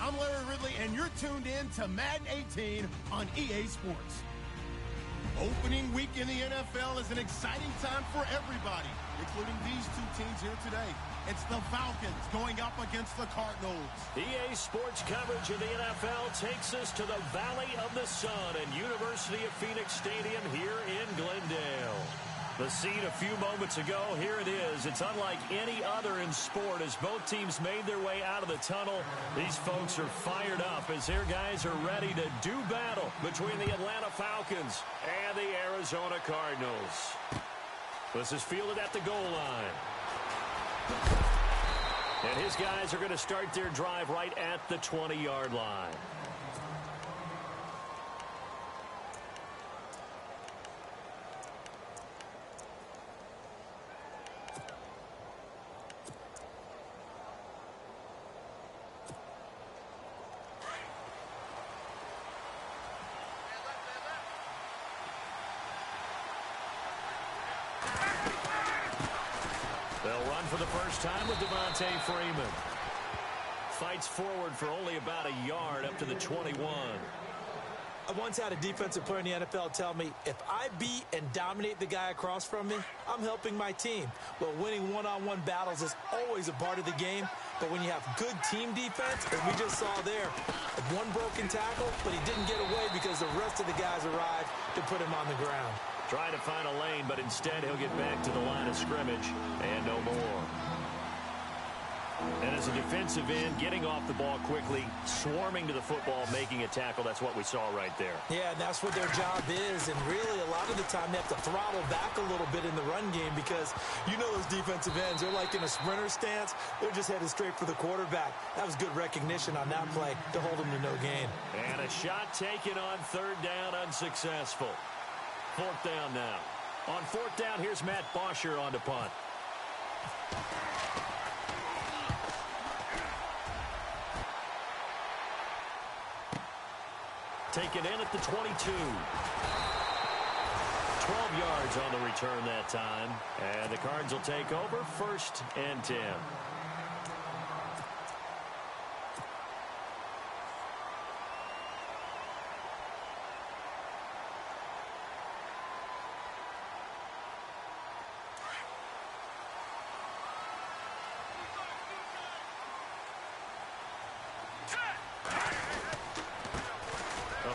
I'm Larry Ridley, and you're tuned in to Madden 18 on EA Sports. Opening week in the NFL is an exciting time for everybody, including these two teams here today. It's the Falcons going up against the Cardinals. EA Sports coverage of the NFL takes us to the Valley of the Sun at University of Phoenix Stadium here in Glendale. The scene a few moments ago, here it is. It's unlike any other in sport as both teams made their way out of the tunnel. These folks are fired up as their guys are ready to do battle between the Atlanta Falcons and the Arizona Cardinals. This is fielded at the goal line. And his guys are going to start their drive right at the 20-yard line. They'll run for the first time with Devontae Freeman. Fights forward for only about a yard up to the 21. I once had a defensive player in the NFL tell me, if I beat and dominate the guy across from me, I'm helping my team. Well, winning one-on-one battles is always a part of the game, but when you have good team defense, as we just saw there, one broken tackle, but he didn't get away because the rest of the guys arrived to put him on the ground. Trying to find a lane, but instead he'll get back to the line of scrimmage and no more. And as a defensive end, getting off the ball quickly, swarming to the football, making a tackle, that's what we saw right there. Yeah, and that's what their job is, and really a lot of the time they have to throttle back a little bit in the run game because you know those defensive ends, they're like in a sprinter stance, they're just headed straight for the quarterback. That was good recognition on that play to hold them to no gain. And a shot taken on third down, unsuccessful. Fourth down now. On fourth down, here's Matt Bosher on to punt. Taken in at the 22. 12 yards on the return that time. And the Cards will take over 1st and 10.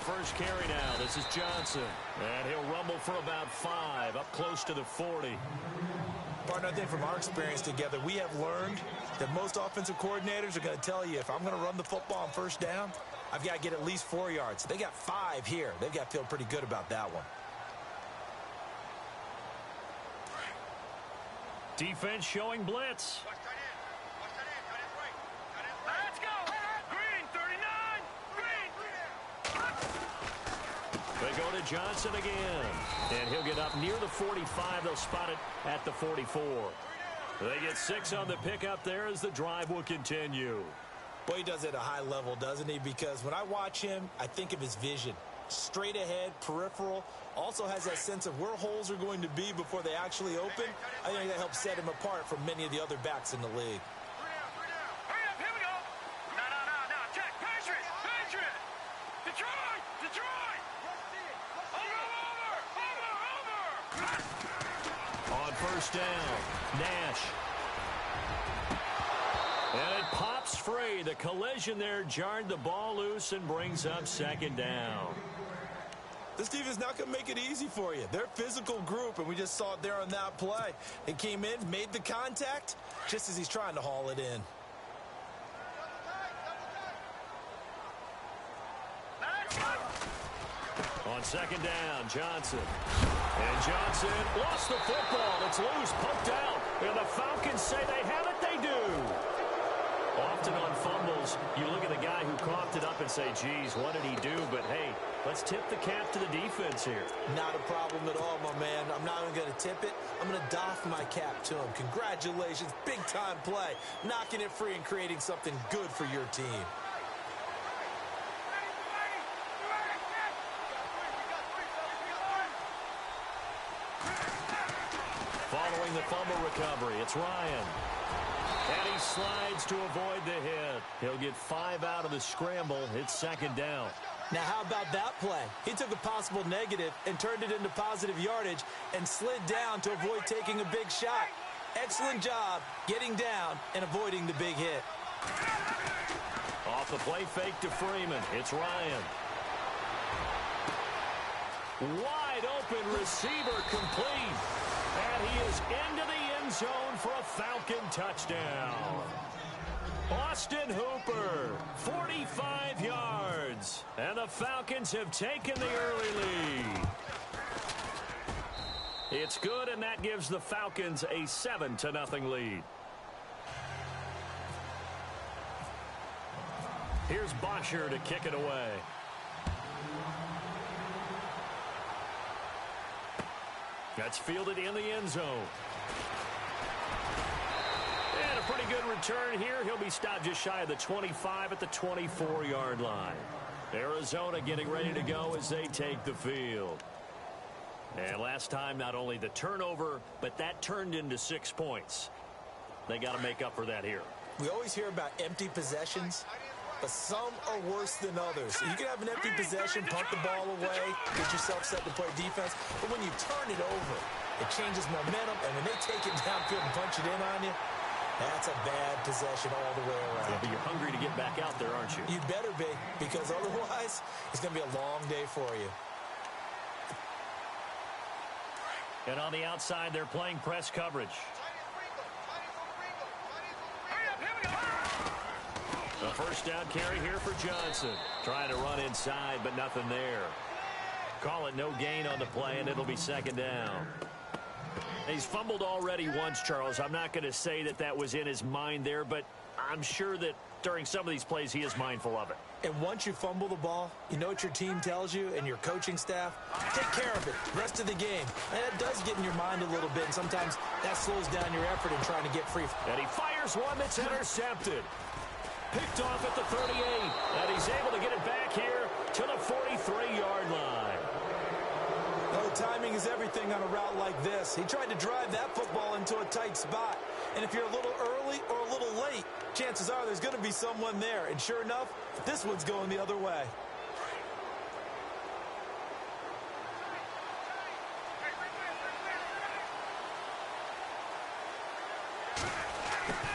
First carry now. This is Johnson. And he'll rumble for about 5, up close to the 40. Partner, I think from our experience together, we have learned that most offensive coordinators are going to tell you, if I'm going to run the football on first down, I've got to get at least 4 yards. They got 5 here. They've got to feel pretty good about that one. Defense showing blitz. Let's go! Green, 39! They go to Johnson again. And he'll get up near the 45. They'll spot it at the 44. They get 6 on the pickup there as the drive will continue. Boy, he does it at a high level, doesn't he? Because when I watch him, I think of his vision. Straight ahead, peripheral. Also has that sense of where holes are going to be before they actually open. I think that helps set him apart from many of the other backs in the league. Hurry up, here we go! No, check, Patriot! Detroit! Over! On first down, Nash. And it pops free. The collision there jarred the ball loose and brings up 2nd down. This defense is not going to make it easy for you. They're a physical group, and we just saw it there on that play. They came in, made the contact, just as he's trying to haul it in. On 2nd down, Johnson. And Johnson lost the football. It's loose, poked out. And the Falcons say they have it, they do. Often on fumbles, you look at the guy who coughed it up and say, geez, what did he do? But, hey, let's tip the cap to the defense here. Not a problem at all, my man. I'm not even going to tip it. I'm going to doff my cap to him. Congratulations, big-time play. Knocking it free and creating something good for your team. Following the fumble recovery, it's Ryan. And he slides to avoid the hit. He'll get 5 out of the scramble. It's second down. Now, how about that play? He took a possible negative and turned it into positive yardage and slid down to avoid taking a big shot. Excellent job getting down and avoiding the big hit. Off the play fake to Freeman. It's Ryan. Wide open receiver complete. And he is into the end zone for a Falcon touchdown. Austin Hooper, 45 yards. And the Falcons have taken the early lead. It's good, and that gives the Falcons a 7-0 lead. Here's Bosher to kick it away. That's fielded in the end zone. And a pretty good return here. He'll be stopped just shy of the 25 at the 24-yard line. Arizona getting ready to go as they take the field. And last time, not only the turnover, but that turned into 6 points. They got to make up for that here. We always hear about empty possessions, but some are worse than others. You can have an empty possession, punt the ball away, get yourself set to play defense, but when you turn it over, it changes momentum, and when they take it downfield and punch it in on you, that's a bad possession all the way around. Yeah, but you're hungry to get back out there, aren't you? You'd better be, because otherwise, it's going to be a long day for you. And on the outside, they're playing press coverage. The first down carry here for Johnson. Trying to run inside, but nothing there. Call it no gain on the play, and it'll be second down. He's fumbled already once, Charles. I'm not going to say that that was in his mind there, but I'm sure that during some of these plays, he is mindful of it. And once you fumble the ball, you know what your team tells you and your coaching staff? Take care of it. Rest of the game. And it does get in your mind a little bit, and sometimes that slows down your effort in trying to get free. And he fires one that's intercepted. Picked off at the 38. And he's able to get it back here to the 43-yard line. Well, timing is everything on a route like this. He tried to drive that football into a tight spot. And if you're a little early or a little late, chances are there's going to be someone there. And sure enough, this one's going the other way.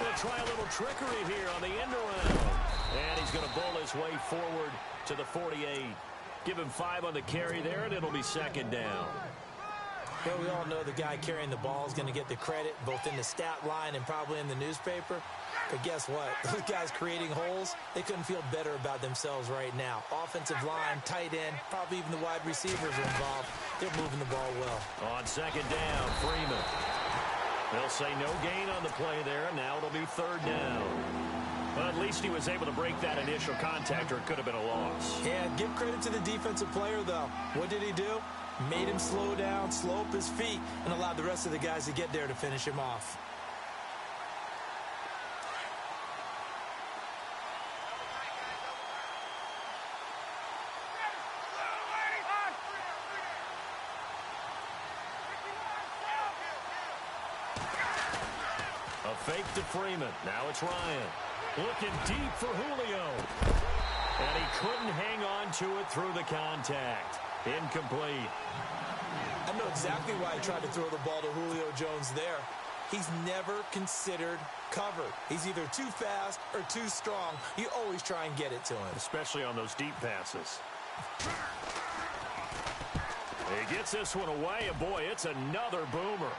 We'll try a little trickery here on the end around. And he's going to bowl his way forward to the 48. Give him 5 on the carry there, and it'll be second down. Well, we all know the guy carrying the ball is going to get the credit, both in the stat line and probably in the newspaper. But guess what? Those guys creating holes, they couldn't feel better about themselves right now. Offensive line, tight end, probably even the wide receivers are involved. They're moving the ball well. On second down, Freeman. They'll say no gain on the play there, and now it'll be third down. But at least he was able to break that initial contact, or it could have been a loss. Yeah, give credit to the defensive player, though. What did he do? Made him slow down, slow up his feet, and allowed the rest of the guys to get there to finish him off. A fake to Freeman. Now it's Ryan. Looking deep for Julio. And he couldn't hang on to it through the contact. Incomplete. I know exactly why he tried to throw the ball to Julio Jones there. He's never considered covered. He's either too fast or too strong. You always try and get it to him. Especially on those deep passes. He gets this one away, and boy, it's another boomer.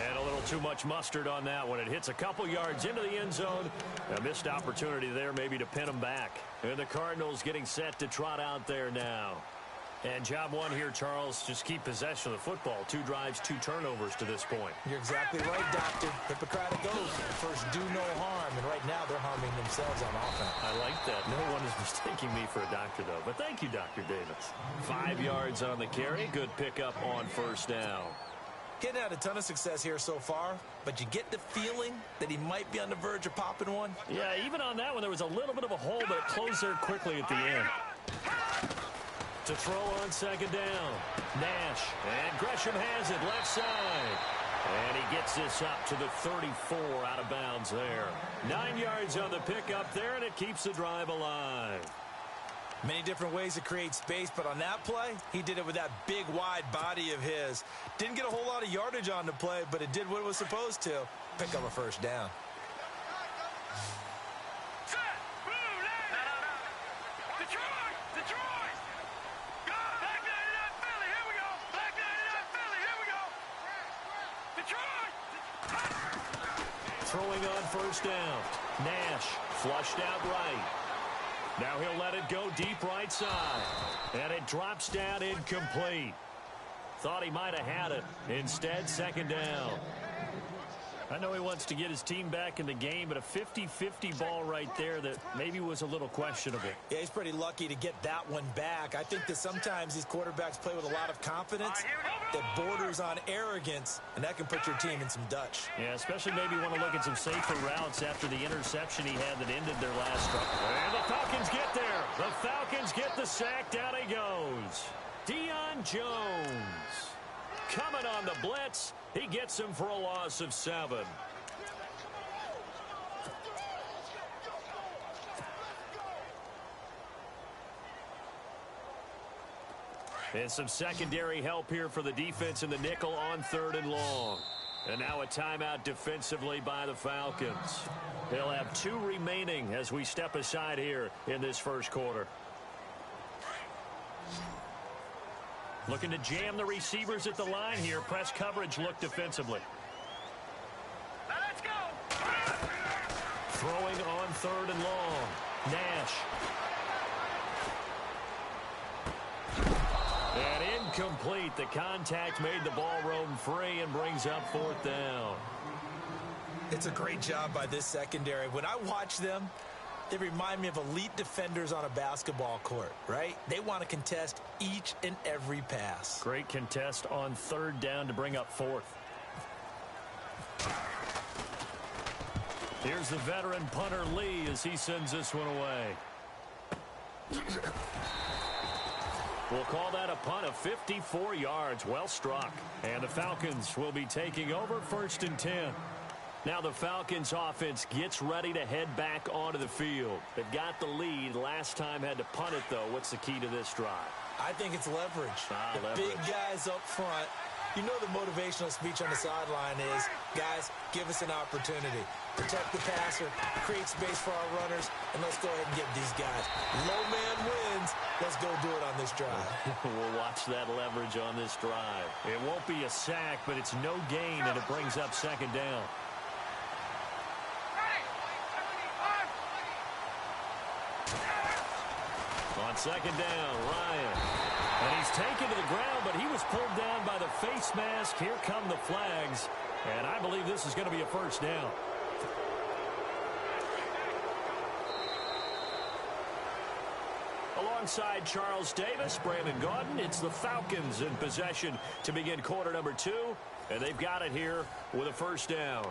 And a little too much mustard on that one. It hits a couple yards into the end zone. A missed opportunity there maybe to pin him back. And the Cardinals getting set to trot out there now. And job one here, Charles, just keep possession of the football. 2 drives, 2 turnovers to this point. You're exactly right, Doctor. Hippocratic oath. First, do no harm. And right now, they're harming themselves on offense. I like that. No one is mistaking me for a doctor, though. But thank you, Dr. Davis. 5 yards on the carry. Good pickup on first down. Getting had a ton of success here so far, but you get the feeling that he might be on the verge of popping one. Yeah, even on that one, there was a little bit of a hole, but it closed there quickly at the end. To throw on second down. Nash. And Gresham has it left side. And he gets this up to the 34 out of bounds there. 9 yards on the pickup there, and it keeps the drive alive. Many different ways to create space, but on that play, he did it with that big, wide body of his. Didn't get a whole lot of yardage on the play, but it did what it was supposed to. Pick up a first down. Throwing on first down. Nash flushed out right. Now he'll let it go deep right side. And it drops down incomplete. Thought he might have had it. Instead, second down. I know he wants to get his team back in the game, but a 50-50 ball right there that maybe was a little questionable. Yeah, he's pretty lucky to get that one back. I think that sometimes these quarterbacks play with a lot of confidence that borders on arrogance, and that can put your team in some Dutch. Yeah, especially maybe want to look at some safer routes after the interception he had that ended their last drive. And the Falcons get there. The Falcons get the sack. Down he goes. Deion Jones coming on the blitz. He gets him for a loss of 7. And some secondary help here for the defense in the nickel on 3rd and long. And now a timeout defensively by the Falcons. They'll have 2 remaining as we step aside here in this first quarter. Looking to jam the receivers at the line here. Press coverage look defensively. Now let's go. Throwing on 3rd and long. Nash. And incomplete. The contact made the ball roam free and brings up 4th down. It's a great job by this secondary. When I watch them, they remind me of elite defenders on a basketball court, right? They want to contest each and every pass. Great contest on 3rd down to bring up 4th. Here's the veteran punter Lee as he sends this one away. We'll call that a punt of 54 yards. Well struck. And the Falcons will be taking over 1st and 10. Now the Falcons offense gets ready to head back onto the field. They've got the lead. Last time had to punt it, though. What's the key to this drive? I think it's leverage. Leverage. Big guys up front. You know the motivational speech on the sideline is, guys, give us an opportunity. Protect the passer, create space for our runners, and let's go ahead and get these guys. Low man wins. Let's go do it on this drive. We'll watch that leverage on this drive. It won't be a sack, but it's no gain, and it brings up 2nd down. On 2nd down, Ryan. And he's taken to the ground, but he was pulled down by the face mask. Here come the flags. And I believe this is going to be a 1st down. Alongside Charles Davis, Brandon Gaudin, it's the Falcons in possession to begin quarter number 2. And they've got it here with a 1st down.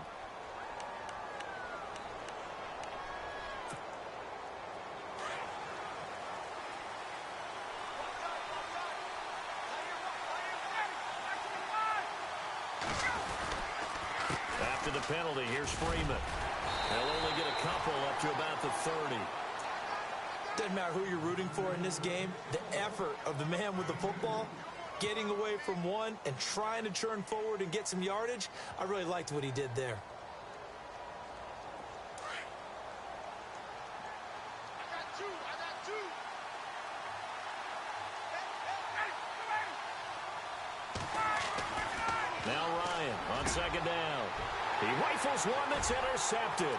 After the penalty, here's Freeman. They'll only get a couple up to about the 30. Doesn't matter who you're rooting for in this game. The effort of the man with the football, getting away from one and trying to turn forward and get some yardage, I really liked what he did there. Now Ryan on 2nd down. He rifles one that's intercepted.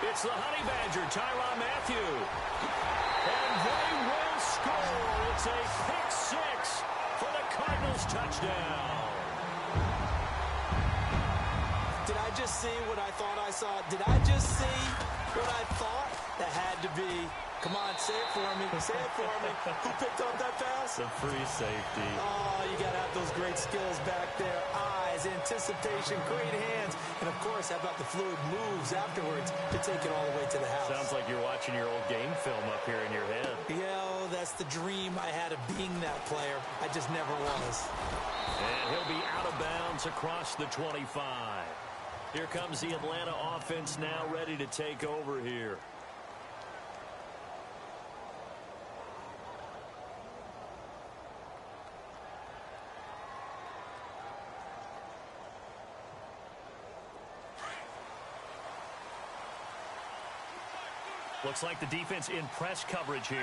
It's the Honey Badger, Tyrann Mathieu. And they will score. It's a pick 6 for the Cardinals touchdown. Did I just see what I thought I saw? Did I just see what I thought? That had to be. Come on, say it for me. Say it for me. Who picked up that pass? The free safety. Oh, you got to have those great skills back there. Eyes, anticipation, great hands. And, of course, how about the fluid moves afterwards to take it all the way to the house? Sounds like you're watching your old game film up here in your head. Yeah, that's the dream I had of being that player. I just never was. And he'll be out of bounds across the 25. Here comes the Atlanta offense now ready to take over here. Looks like the defense in press coverage here.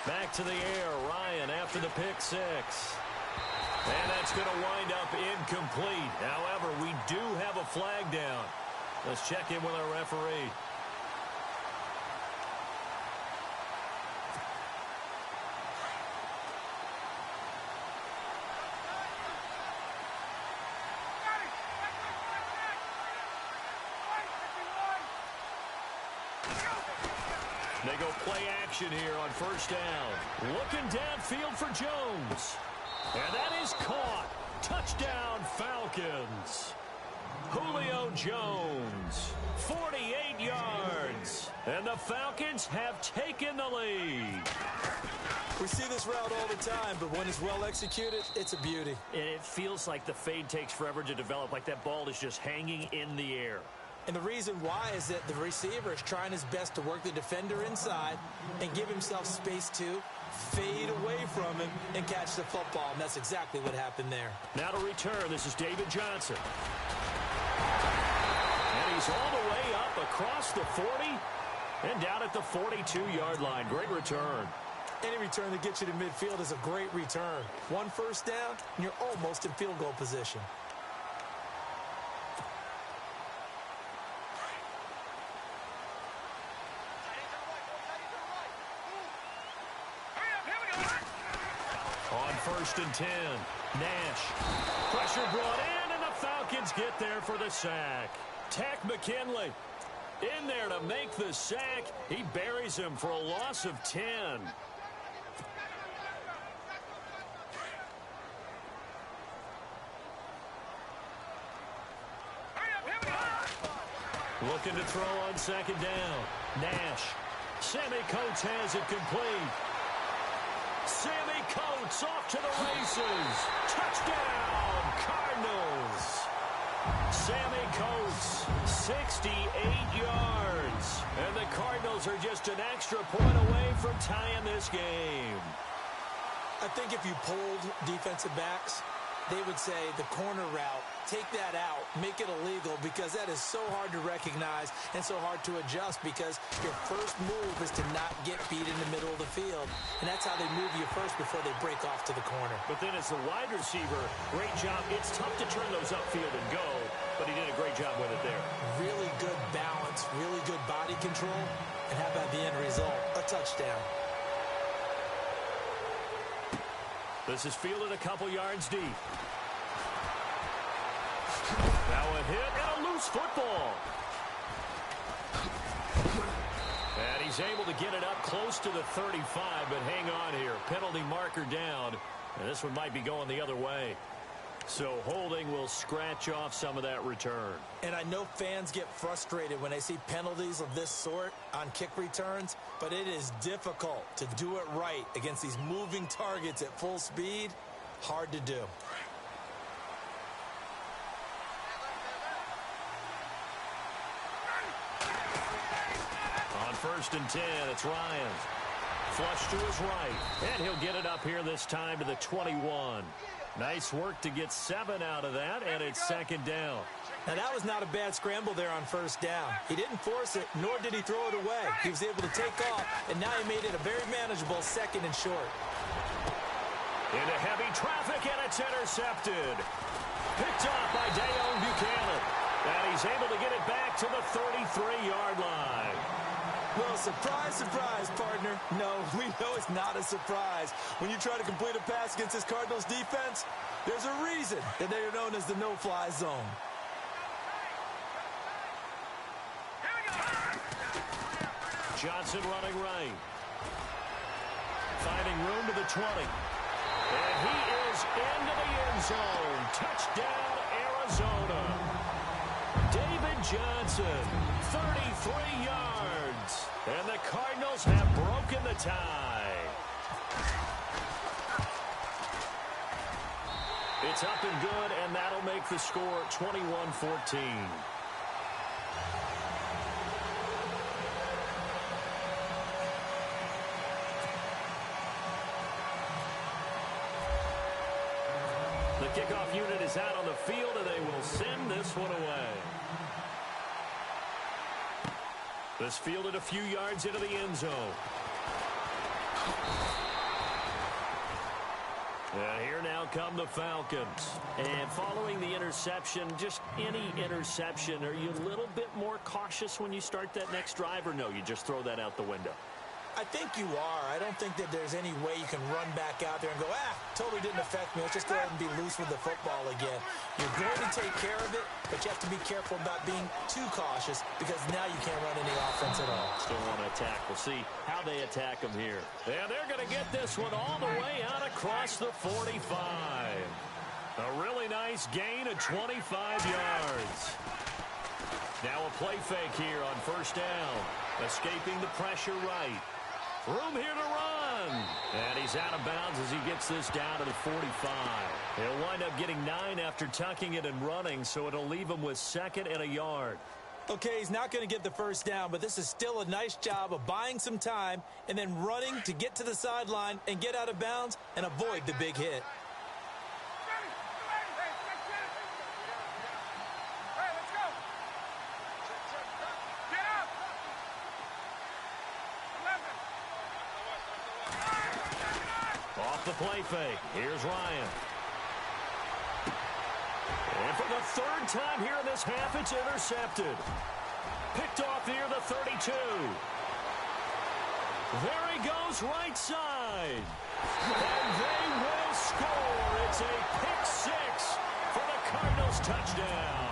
Back to the air, Ryan after the pick six. And that's going to wind up incomplete. However, we do have a flag down. Let's check in with our referee. They go play action here on first down. Looking downfield for Jones. And that is caught. Touchdown, Falcons. Julio Jones, 48 yards. And the Falcons have taken the lead. We see this route all the time, but when it's well executed, it's a beauty. And it feels like the fade takes forever to develop, like that ball is just hanging in the air. And the reason why is that the receiver is trying his best to work the defender inside and give himself space to fade away from him and catch the football. And that's exactly what happened there. Now to return, this is David Johnson. And he's all the way up across the 40 and down at the 42-yard line. Great return. Any return that gets you to midfield is a great return. One first down, and you're almost in field goal position. First and 10. Nash. Pressure brought in, and the Falcons get there for the sack. Tack McKinley in there to make the sack. He buries him for a loss of 10. Looking to throw on second down. Nash. Sammy Coates has it complete. Sammy Coates off to the races. Touchdown, Cardinals. Sammy Coates, 68 yards. And the Cardinals are just an extra point away from tying this game. I think if you polled defensive backs, they would say the corner route, take that out, make it illegal, because that is so hard to recognize and so hard to adjust, because your first move is to not get beat in the middle of the field. And that's how they move you first before they break off to the corner. But then as the wide receiver, great job. It's tough to turn those upfield and go, but he did a great job with it there. Really good balance, really good body control, and how about the end result? A touchdown. This is fielded a couple yards deep. Now a hit and a loose football. And he's able to get it up close to the 35, but hang on here. Penalty marker down, and this one might be going the other way. So holding will scratch off some of that return. And I know fans get frustrated when they see penalties of this sort on kick returns, but it is difficult to do it right against these moving targets at full speed. Hard to do. On first and 10, it's Ryan. Flush to his right, and he'll get it up here this time to the 21. Nice work to get 7 out of that, and it's second down. Now, that was not a bad scramble there on first down. He didn't force it, nor did he throw it away. He was able to take off, and now he made it a very manageable second and short. Into heavy traffic, and it's intercepted. Picked off by Dayon Buchanan. And he's able to get it back to the 33-yard line. Well, surprise, surprise, partner. No, we know it's not a surprise. When you try to complete a pass against this Cardinals defense, there's a reason that they are known as the no-fly zone. Johnson running right. Finding room to the 20. And he is into the end zone. Touchdown, Arizona. David Johnson, 33 yards. And the Cardinals have broken the tie. It's up and good, and that'll make the score 21-14. The kickoff unit is out on the field, and they will send this one away. This fielded a few yards into the end zone. And here now come the Falcons. And following the interception, just any interception, are you a little bit more cautious when you start that next drive, or no, you just throw that out the window? I think you are. I don't think that there's any way you can run back out there and go, totally didn't affect me. Let's just go ahead and be loose with the football again. You're going to take care of it, but you have to be careful about being too cautious because now you can't run any offense at all. Still want to attack. We'll see how they attack them here. And they're going to get this one all the way out across the 45. A really nice gain of 25 yards. Now a play fake here on first down. Escaping the pressure right. Room here to run. And he's out of bounds as he gets this down to the 45. He'll wind up getting 9 after tucking it and running, so it'll leave him with 2nd and a yard. Okay, he's not going to get the first down, but this is still a nice job of buying some time and then running to get to the sideline and get out of bounds and avoid the big hit. The play fake. Here's Ryan. And for the 3rd time here in this half, it's intercepted. Picked off near the 32. There he goes right side. And they will score. It's a pick 6 for the Cardinals touchdown.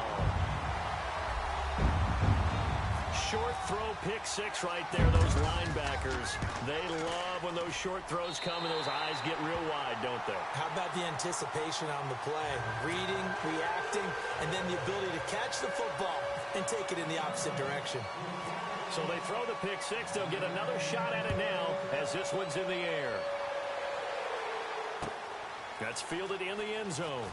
Short throw, pick 6 right there. Those linebackers, they love when those short throws come and those eyes get real wide, don't they? How about the anticipation on the play? Reading, reacting, and then the ability to catch the football and take it in the opposite direction. So they throw the pick 6. They'll get another shot at it now as this one's in the air. That's fielded in the end zone.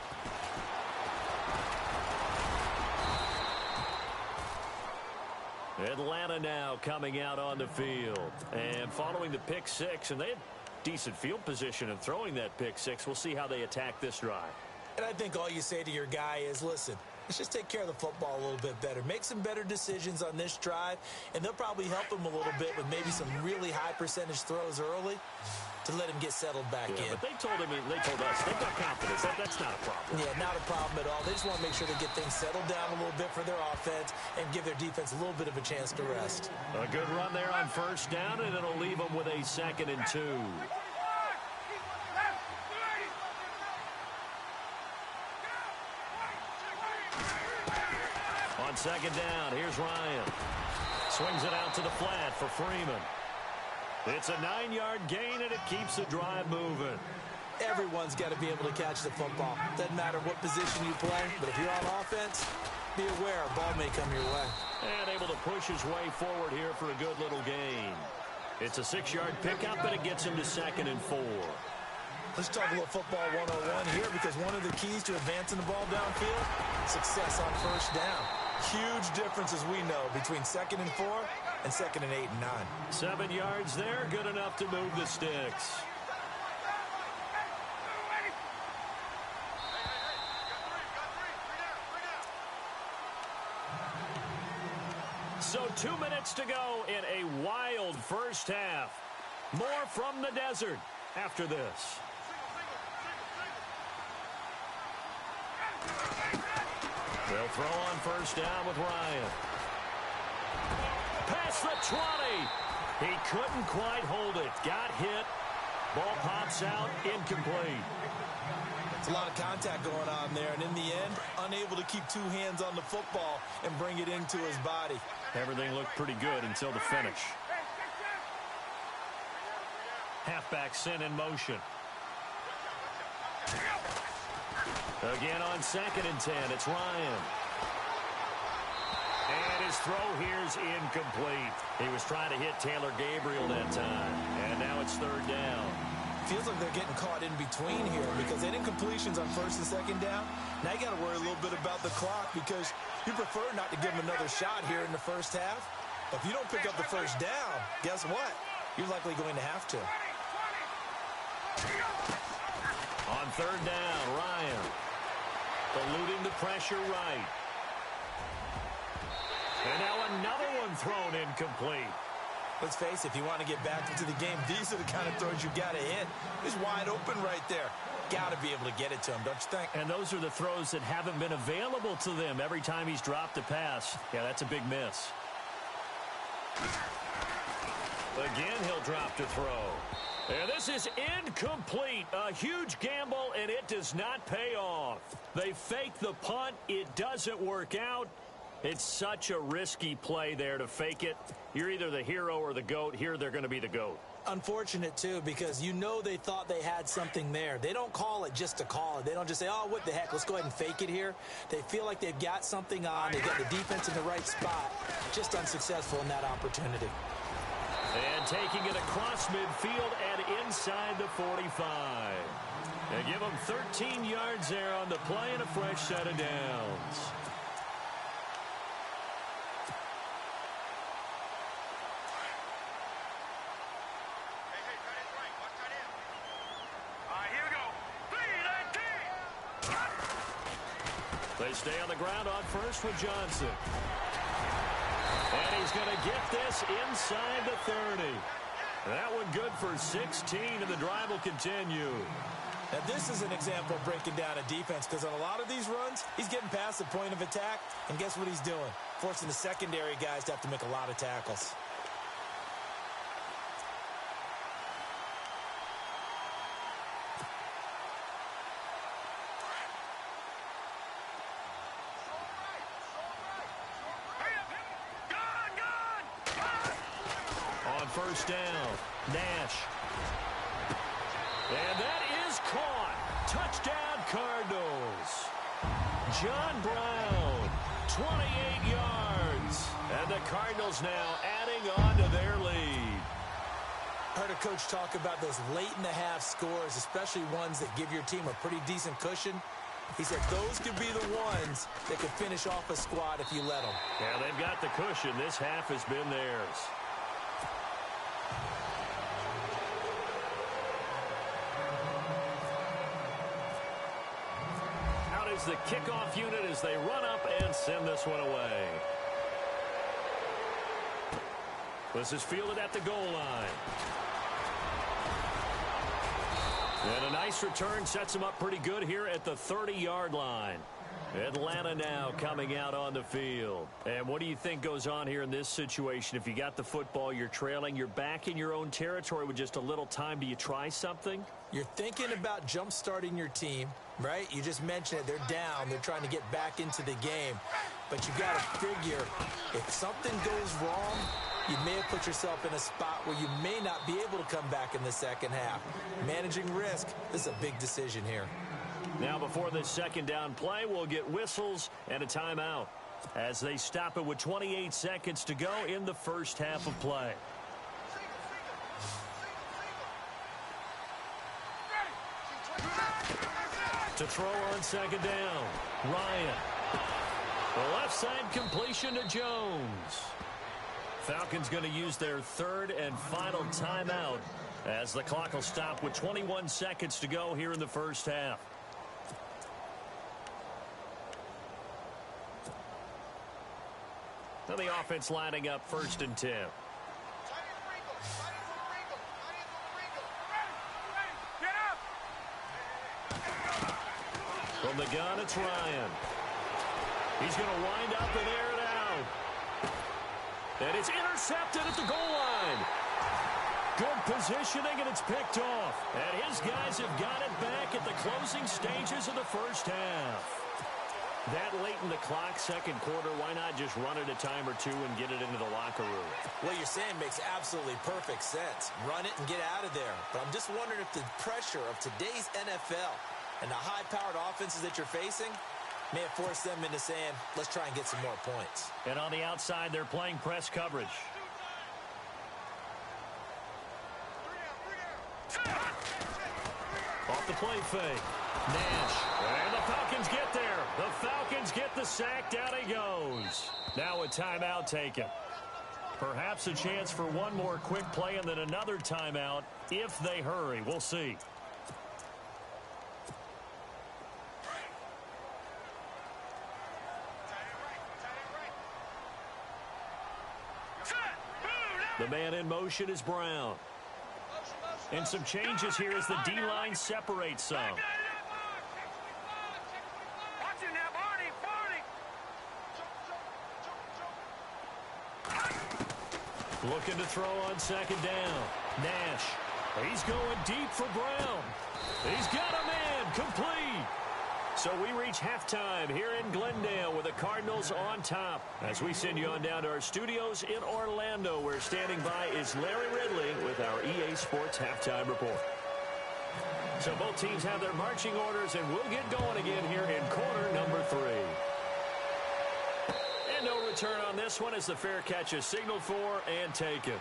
Atlanta now coming out on the field. And following the pick 6, and they had decent field position in throwing that pick 6. We'll see how they attack this drive. And I think all you say to your guy is, listen, let's just take care of the football a little bit better. Make some better decisions on this drive, and they'll probably help him a little bit with maybe some really high percentage throws early to let him get settled back in. But they told us, they've got confidence. That's not a problem. Yeah, not a problem at all. They just want to make sure they get things settled down a little bit for their offense and give their defense a little bit of a chance to rest. A good run there on first down, and it'll leave them with a 2nd and 2. On 2nd down, here's Ryan. Swings it out to the flat for Freeman. It's a 9-yard gain, and it keeps the drive moving. Everyone's got to be able to catch the football. Doesn't matter what position you play, but if you're on offense, be aware a ball may come your way. And able to push his way forward here for a good little gain. It's a 6-yard pickup, and it gets him to 2nd and 4. Let's talk a little football 101 here, because one of the keys to advancing the ball downfield, success on first down. Huge difference, as we know, between 2nd and 4 and 2nd and 8 and 9. 7 yards there, good enough to move the sticks. So 2 minutes to go in a wild first half. More from the desert after this. They'll throw on first down with Ryan. Past the 20. He couldn't quite hold it. Got hit. Ball pops out. Incomplete. It's a lot of contact going on there, and in the end, unable to keep 2 hands on the football and bring it into his body. Everything looked pretty good until the finish. Halfback sent in motion. Again on 2nd and 10, it's Ryan. And his throw here's incomplete. He was trying to hit Taylor Gabriel that time. And now it's third down. Feels like they're getting caught in between here because they didn't completions on first and second down. Now you got to worry a little bit about the clock because you prefer not to give them another shot here in the first half. But if you don't pick up the first down, guess what? You're likely going to have to. On third down, Ryan. Eluding the pressure right. And now another one thrown incomplete. Let's face it, if you want to get back into the game, these are the kind of throws you got to hit. He's wide open right there. Got to be able to get it to him, don't you think? And those are the throws that haven't been available to them every time he's dropped a pass. Yeah, that's a big miss. Again, he'll drop to throw. And this is incomplete. A huge gamble, and it does not pay off. They fake the punt. It doesn't work out. It's such a risky play there to fake it. You're either the hero or the GOAT. Here, they're going to be the GOAT. Unfortunate, too, because you know they thought they had something there. They don't call it just to call it. They don't just say, oh, what the heck, let's go ahead and fake it here. They feel like they've got something on. They've got the defense in the right spot. Just unsuccessful in that opportunity. And taking it across midfield and inside the 45. They give them 13 yards there on the play and a fresh set of downs. They stay on the ground on first with Johnson. And he's going to get this inside the 30. That one good for 16, and the drive will continue. Now, this is an example of breaking down a defense because on a lot of these runs, he's getting past the point of attack, and guess what he's doing? Forcing the secondary guys to have to make a lot of tackles. First down, Nash. And that is caught. Touchdown, Cardinals. John Brown, 28 yards. And the Cardinals now adding on to their lead. Heard a coach talk about those late-in-the-half scores, especially ones that give your team a pretty decent cushion. He said those could be the ones that could finish off a squad if you let them. Yeah, they've got the cushion. This half has been theirs. The kickoff unit as they run up and send this one away. This is fielded at the goal line. And a nice return sets them up pretty good here at the 30-yard line. Atlanta now coming out on the field. And what do you think goes on here in this situation? If you got the football, you're trailing, you're back in your own territory with just a little time. Do you try something? You're thinking about jump-starting your team, right? You just mentioned it. They're down. They're trying to get back into the game. But you got to figure if something goes wrong, you may have put yourself in a spot where you may not be able to come back in the second half. Managing risk, this is a big decision here. Now before this second down play, we'll get whistles and a timeout as they stop it with 28 seconds to go in the first half of play. To throw on second down, Ryan. The left side completion to Jones. Falcons going to use their third and final timeout as the clock will stop with 21 seconds to go here in the first half. Now the offense lining up first and 10. From the gun, it's Ryan. He's going to wind up and air it out. And it's intercepted at the goal line. Good positioning, and it's picked off. And his guys have got it back at the closing stages of the first half. That late in the clock, second quarter, why not just run it a time or two and get it into the locker room? What you're saying makes absolutely perfect sense. Run it and get out of there. But I'm just wondering if the pressure of today's NFL and the high-powered offenses that you're facing May have forced them into saying, let's try and get some more points. And on the outside, they're playing press coverage. Off the play fake. Nash. And the Falcons get there. The Falcons get the sack. Down he goes. Now a timeout taken. Perhaps a chance for one more quick play and then another timeout if they hurry. We'll see. The man in motion is Brown. And some changes here as the D-line separates some. Looking to throw on second down. Nash. He's going deep for Brown. He's got a man. Complete. So we reach halftime here in Glendale with the Cardinals on top. As we send you on down to our studios in Orlando, where standing by is Larry Ridley with our EA Sports Halftime Report. So both teams have their marching orders, and we'll get going again here in quarter number 3. And no return on this one as the fair catch is signaled for and taken.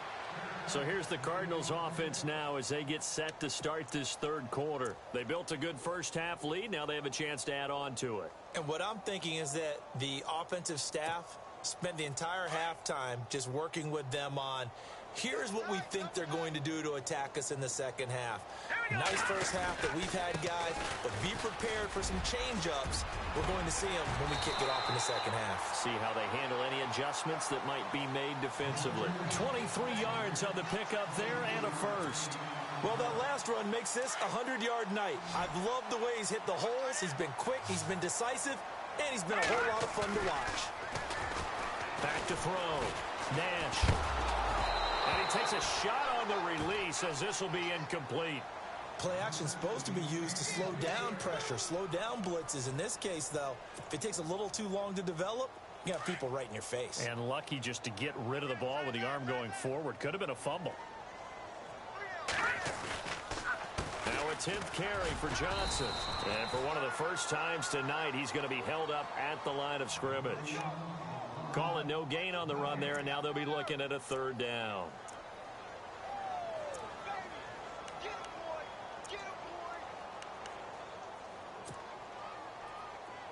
So here's the Cardinals offense now as they get set to start this third quarter. They built a good first half lead. Now they have a chance to add on to it. And what I'm thinking is that the offensive staff spent the entire halftime just working with them on, here's what we think they're going to do to attack us in the second half. Nice first half that we've had, guys, but be prepared for some change-ups. We're going to see them when we kick it off in the second half. See how they handle any adjustments that might be made defensively. 23 yards on the pickup there and a first. Well, that last run makes this a 100-yard night. I've loved the way he's hit the holes. He's been quick, he's been decisive, and he's been a whole lot of fun to watch. Back to throw. Nash. And he takes a shot on the release as this will be incomplete. Play action is supposed to be used to slow down pressure, slow down blitzes. In this case, though, if it takes a little too long to develop, you got people right in your face. And lucky just to get rid of the ball with the arm going forward. Could have been a fumble. Now a 10th carry for Johnson. And for one of the first times tonight, he's going to be held up at the line of scrimmage. Call it no gain on the run there, and now they'll be looking at a third down.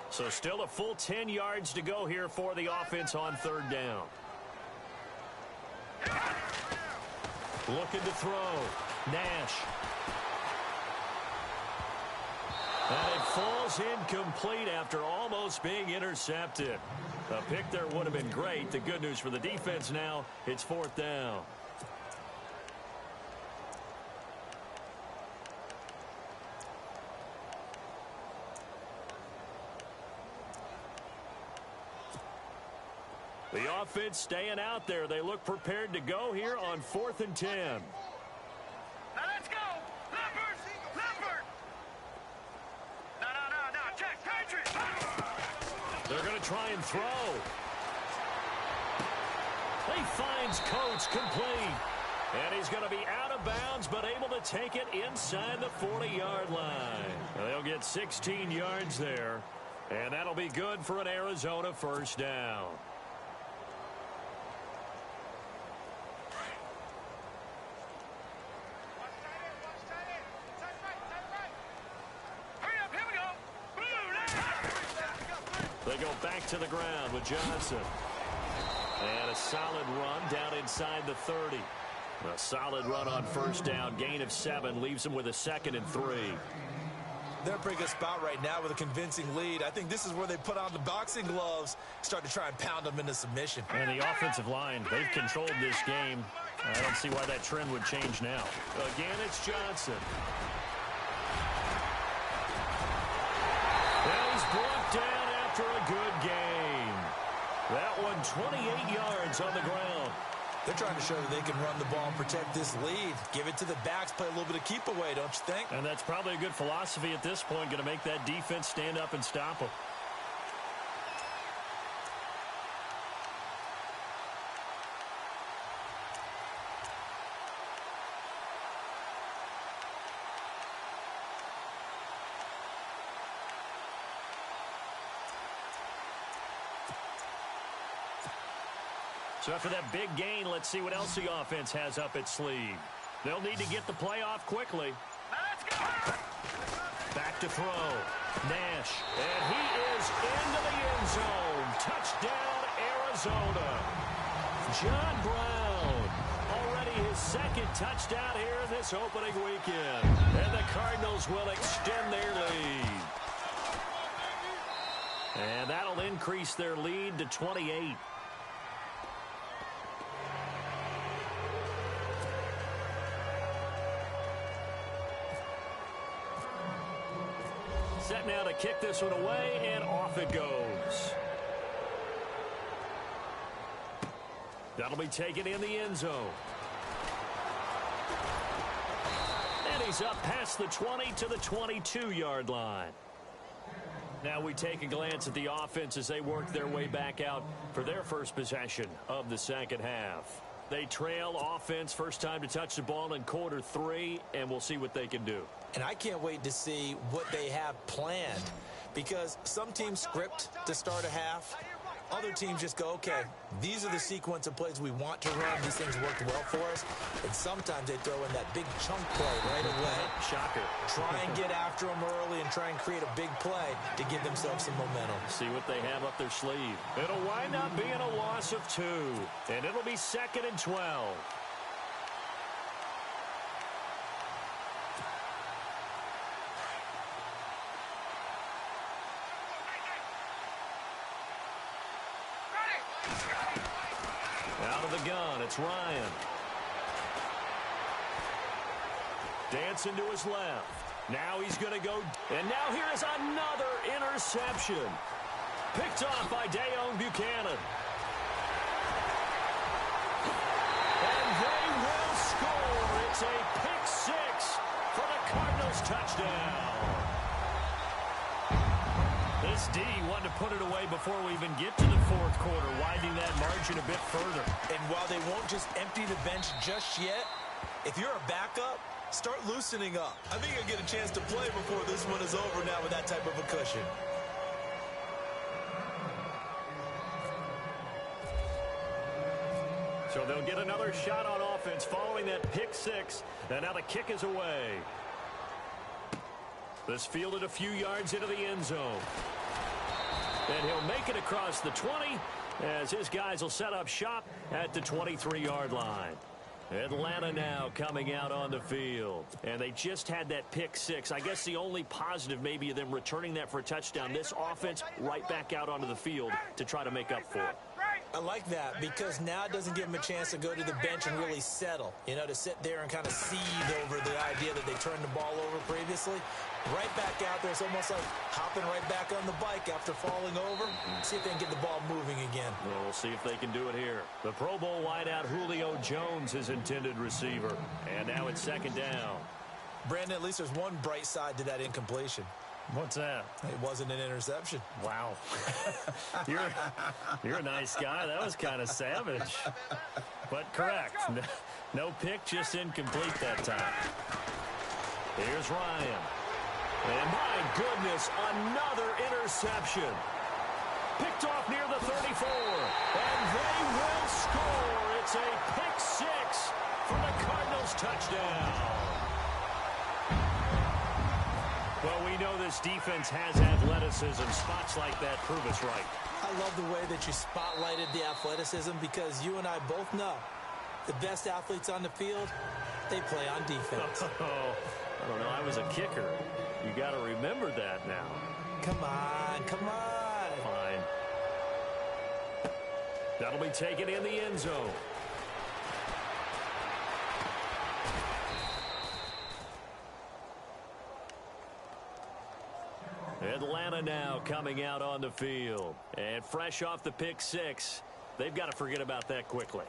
So still a full 10 yards to go here for the offense on third down. Looking to throw. Nash. And it falls incomplete after almost being intercepted. A pick there would have been great. The good news for the defense now, it's fourth down. The offense staying out there. They look prepared to go here on 4th and 10. Now let's go! Leopard! Leopard! No, check, Patriots! They're going to try and throw. He finds Coates complete. And he's going to be out of bounds, but able to take it inside the 40-yard line. They'll get 16 yards there. And that'll be good for an Arizona first down. They go back to the ground with Johnson. And a solid run down inside the 30. A solid run on first down. Gain of 7 leaves them with a 2nd and 3. They're in a pretty good spot right now with a convincing lead. I think this is where they put on the boxing gloves, start to try and pound them into submission. And the offensive line, they've controlled this game. I don't see why that trend would change now. Again, it's Johnson. And he's brought down after a good game. That one 28 yards on the ground. They're trying to show that they can run the ball and protect this lead. Give it to the backs, play a little bit of keep away, don't you think? And that's probably a good philosophy at this point, going to make that defense stand up and stop them. So after that big gain, let's see what else the offense has up its sleeve. They'll need to get the play off quickly. Let's go! Back to throw. Nash. And he is into the end zone. Touchdown, Arizona. John Brown. Already his second touchdown here in this opening weekend. And the Cardinals will extend their lead. And that'll increase their lead to 28. Set now to kick this one away, and off it goes. That'll be taken in the end zone. And he's up past the 20 to the 22-yard line. Now we take a glance at the offense as they work their way back out for their first possession of the second half. They trail offense, first time to touch the ball in quarter 3, and we'll see what they can do. And I can't wait to see what they have planned, because some teams script to start a half. Other teams just go, okay, these are the sequence of plays we want to run. These things worked well for us. And sometimes they throw in that big chunk play right away. Shocker. Try and get after them early and try and create a big play to give themselves some momentum. See what they have up their sleeve. It'll wind up being a loss of 2. And it'll be 2nd and 12. Out of the gun, it's Ryan. Dancing to his left. Now he's going to go. And now here is another interception. Picked off by Dayon Buchanan. And they will score. It's a pick 6 for the Cardinals touchdown. This D wanted to put it away before we even get to the fourth quarter, widening that margin a bit further. And while they won't just empty the bench just yet, if you're a backup, start loosening up. I think you'll get a chance to play before this one is over now with that type of a cushion. So they'll get another shot on offense following that pick 6. And now the kick is away. This fielded a few yards into the end zone. And he'll make it across the 20 as his guys will set up shop at the 23-yard line. Atlanta now coming out on the field. And they just had that pick 6. I guess the only positive maybe of them returning that for a touchdown. This offense right back out onto the field to try to make up for it. I like that because now it doesn't give them a chance to go to the bench and really settle. You know, to sit there and kind of seethe over the idea that they turned the ball over previously. Right back out there. It's almost like hopping right back on the bike after falling over. See if they can get the ball moving again. Well, we'll see if they can do it here. The Pro Bowl wideout Julio Jones, his intended receiver. And now it's 2nd down. Brandon, at least there's one bright side to that incompletion. What's that? It wasn't an interception. Wow. You're a nice guy. That was kind of savage. But correct. No pick, just incomplete that time. Here's Ryan. And my goodness, another interception. Picked off near the 34. And they will score. It's a pick 6 for the Cardinals touchdown. Well, we know this defense has athleticism. Spots like that prove us right. I love the way that you spotlighted the athleticism because you and I both know the best athletes on the field, they play on defense. Oh, I don't know. I was a kicker. You got to remember that now. Come on, come on. Fine. That'll be taken in the end zone. Atlanta now coming out on the field. And fresh off the pick 6, they've got to forget about that quickly.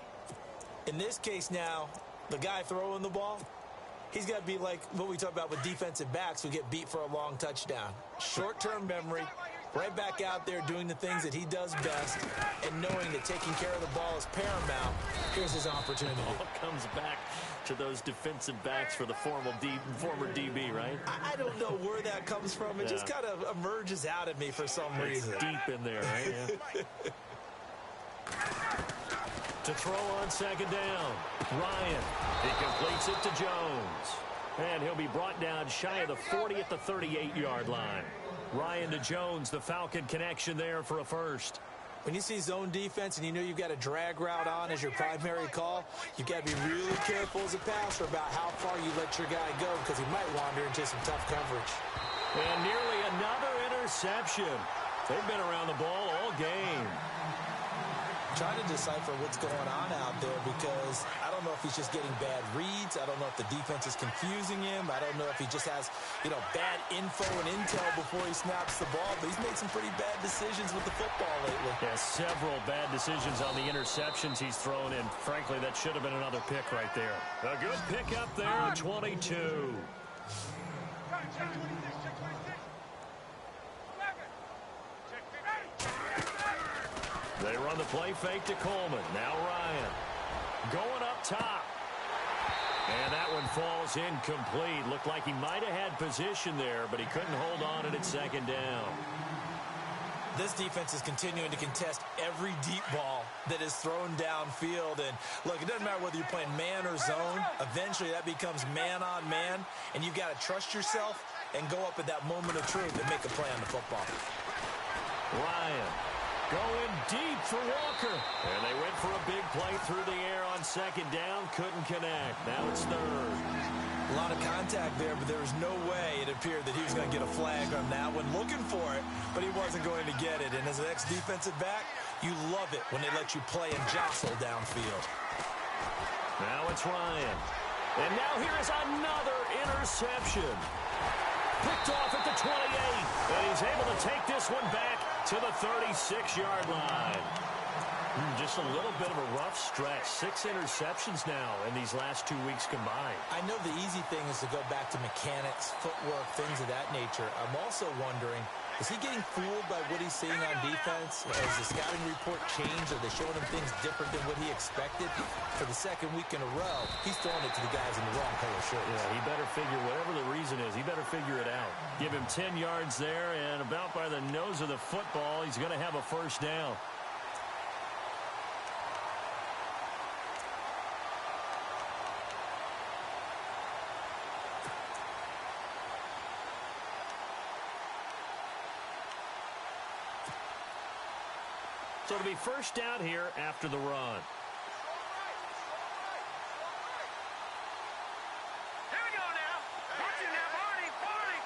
In this case now, the guy throwing the ball, he's got to be like what we talk about with defensive backs who get beat for a long touchdown. Short-term memory, right back out there doing the things that he does best, and knowing that taking care of the ball is paramount. Here's his opportunity. All comes back to those defensive backs for the former DB, right? I don't know where that comes from. It just kind of emerges out of me for some reason. It's deep in there, right? Yeah. To throw on second down, Ryan. He completes it to Jones. And he'll be brought down shy of the 40 at the 38-yard line. Ryan to Jones, the Falcon connection there for a first. When you see zone defense and you know you've got a drag route on as your primary call, you've got to be really careful as a passer about how far you let your guy go because he might wander into some tough coverage. And nearly another interception. They've been around the ball all game. Trying to decipher what's going on out there because I don't know if he's just getting bad reads. I don't know if the defense is confusing him. I don't know if he just has, bad info and intel before he snaps the ball. But he's made some pretty bad decisions with the football lately. Yeah, several bad decisions on the interceptions he's thrown in. Frankly, that should have been another pick right there. A good pick up there at 22. They run the play fake to Coleman. Now Ryan. Going up top. And that one falls incomplete. Looked like he might have had position there, but he couldn't hold on at second down. This defense is continuing to contest every deep ball that is thrown downfield. And, look, it doesn't matter whether you're playing man or zone. Eventually, that becomes man-on-man, and you've got to trust yourself and go up at that moment of truth and make a play on the football. Ryan going deep for Walker. And they went for a big play through the air on second down. Couldn't connect. Now it's third. A lot of contact there, but there was no way it appeared that he was going to get a flag on that one. Looking for it, but he wasn't going to get it. And as an ex-defensive back, you love it when they let you play and jostle downfield. Now it's Ryan. And now here is another interception. Picked off at the 28. And he's able to take this one back to the 36-yard line. Just a little bit of a rough stretch. 6 interceptions now in these last 2 weeks combined. I know the easy thing is to go back to mechanics, footwork, things of that nature. I'm also wondering, is he getting fooled by what he's seeing on defense? Has the scouting report changed? Are they showing him things different than what he expected? For the second week in a row, he's throwing it to the guys in the wrong color shirts. Yeah, he better figure, whatever the reason is, he better figure it out. Give him 10 yards there, and about by the nose of the football, he's going to have a first down. So it'll be first down here after the run. Here we go now. Watch it now, Barney. Philly.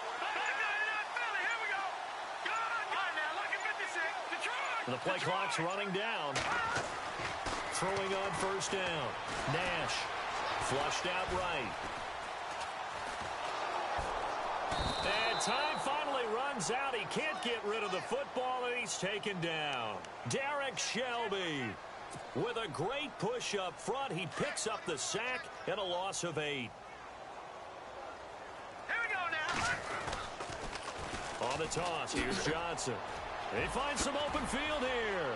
Here we go. Good. All right, now, look at 56. Detroit. The play clock's running down. Throwing on first down. Nash. Flushed out right. And time finally runs out. He can't get rid of the football, and he's taken down. Derek Shelby with a great push up front. He picks up the sack and a loss of 8. Here we go now. On the toss, here's Johnson. He finds some open field here.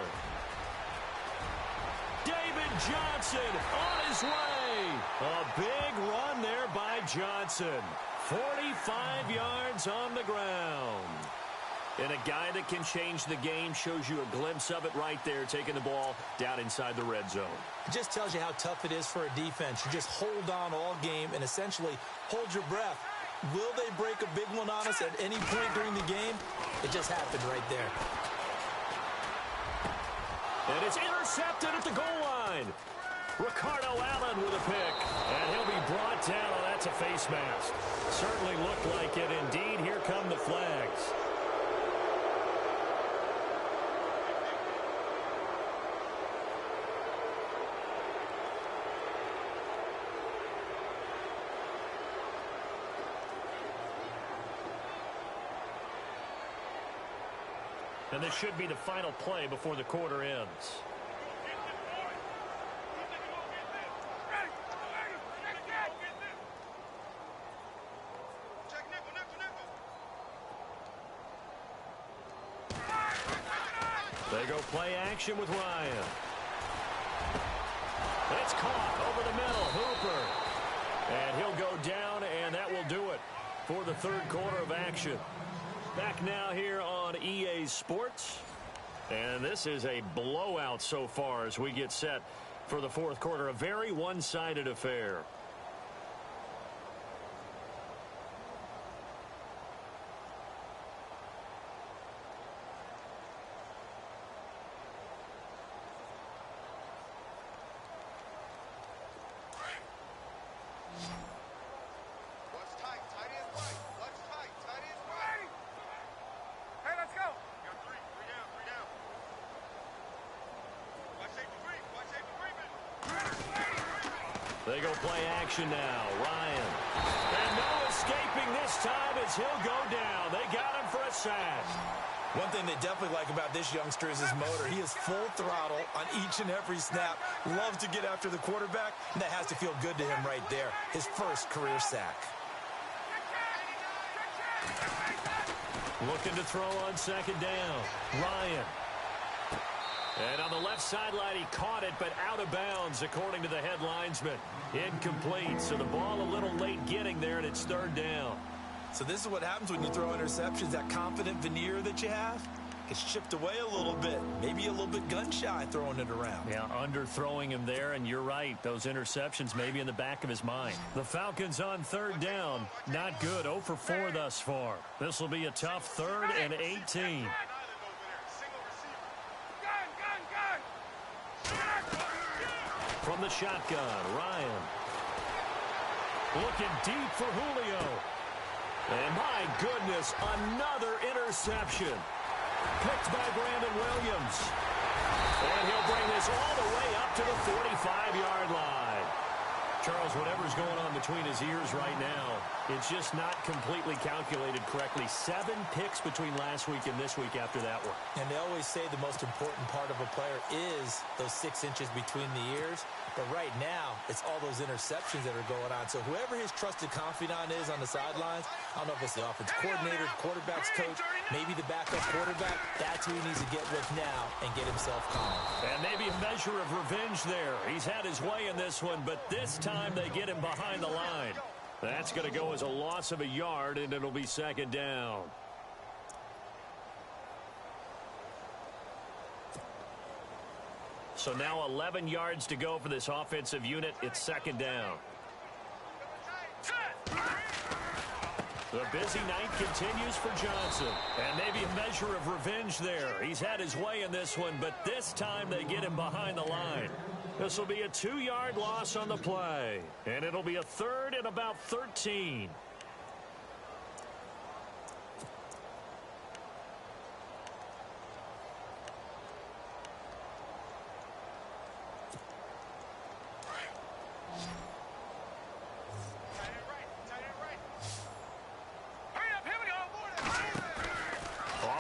David Johnson on his way. A big run there by Johnson. 45 yards on the ground. And a guy that can change the game, shows you a glimpse of it right there, taking the ball down inside the red zone. It just tells you how tough it is for a defense. You just hold on all game and essentially hold your breath. Will they break a big one on us at any point during the game? It just happened right there. And it's intercepted at the goal line. Ricardo Allen with a pick. And he'll be brought down. Oh, that's a face mask. Certainly looked like it. Indeed, here come the flags. And this should be the final play before the quarter ends. They go play action with Ryan. It's caught over the middle. Hooper. And he'll go down, and that will do it for the third quarter of action. Back now here on EA Sports. And this is a blowout so far as we get set For the fourth quarter, a very one-sided affair. They go play action now. Ryan. And no escaping this time as he'll go down. They got him for a sack. One thing they definitely like about this youngster is his motor. He is full throttle on each and every snap. Loves to get after the quarterback, and that has to feel good to him right there. His first career sack. Looking to throw on second down. Ryan. And on the left sideline, he caught it, but out of bounds, according to the head linesman. Incomplete, so the ball a little late getting there, and it's third down. So this is what happens when you throw interceptions. That confident veneer that you have gets chipped away a little bit. Maybe a little bit gun-shy throwing it around. Yeah, underthrowing him there, and you're right. Those interceptions may be in the back of his mind. The Falcons on third down. Not good. 0 for 4 thus far. This will be a tough 3rd and 18. From the shotgun, Ryan. Looking deep for Julio. And my goodness, another interception. Picked by Brandon Williams. And he'll bring this all the way up to the 45-yard line. Charles, whatever's going on between his ears right now, it's just not completely calculated correctly. 7 picks between last week and this week after that one. And they always say the most important part of a player is those 6 inches between the ears. But right now, it's all those interceptions that are going on. So whoever his trusted confidant is on the sidelines, I don't know if it's the offense coordinator, quarterback's coach, maybe the backup quarterback, that's who he needs to get with now and get himself calm. And maybe a measure of revenge there. He's had his way in this one, but this time they get him behind the line. That's going to go as a loss of a yard, and it'll be second down. So now 11 yards to go for this offensive unit. It's second down. The busy night continues for Johnson. And maybe a measure of revenge there. He's had his way in this one, but this time they get him behind the line. This will be a 2-yard loss on the play. And it'll be a 3rd and about 13.